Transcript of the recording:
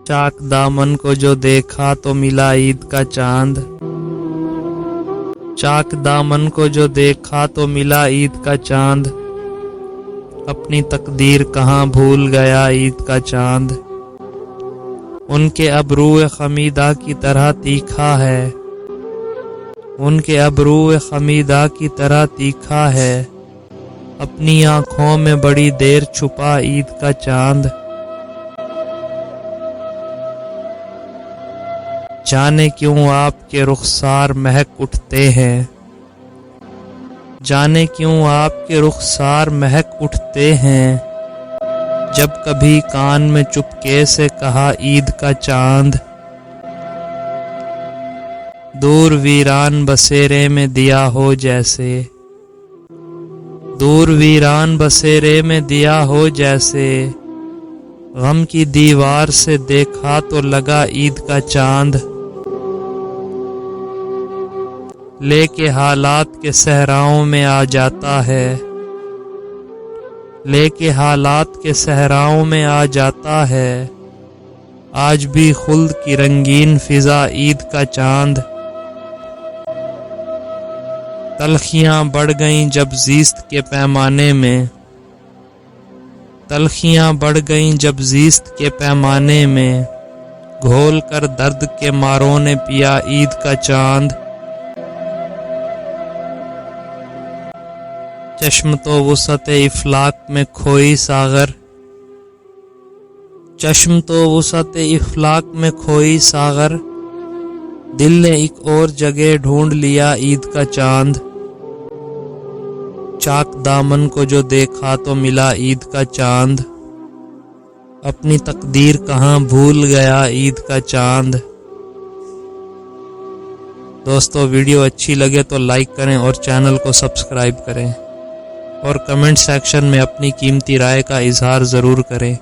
चाक दामन को जो देखा तो मिला ईद का चांद। चाक दामन को जो देखा तो मिला ईद का चांद। अपनी तकदीर कहाँ भूल गया ईद का चांद। उनके अबरूए खमीदा की तरह तीखा है। उनके अबरूए खमीदा की तरह तीखा है। अपनी आँखों में बड़ी देर छुपा ईद का चांद। जाने क्यों आपके रुखसार महक उठते हैं। जाने क्यों आपके रुखसार महक उठते हैं। जब कभी कान में चुपके से कहा ईद का चांद। दूर वीरान बसेरे में दिया हो जैसे। दूर वीरान बसेरे में दिया हो जैसे। गम की दीवार से देखा तो लगा ईद का चांद। लेके हालात के सहराओं में आ जाता है। लेके हालात के सहराओं में आ जाता है। आज भी खुल्द की रंगीन फिजा ईद का चांद। तलखियां बढ़ गईं जब ज़ीस्त के पैमाने में। तलखियां बढ़ गईं जब ज़ीस्त के पैमाने में। घोल कर दर्द के मारों ने पिया ईद का चांद। चश्म तो वुसअत-ए इफलाक में खोई सागर। चश्म तो वुसअत-ए इफलाक में खोई सागर। दिल ने एक और जगह ढूंढ लिया ईद का चांद। चाक दामन को जो देखा तो मिला ईद का चांद। अपनी तकदीर कहाँ भूल गया ईद का चांद। दोस्तों, वीडियो अच्छी लगे तो लाइक करें और चैनल को सब्सक्राइब करें और कमेंट सेक्शन में अपनी कीमती राय का इजहार ज़रूर करें।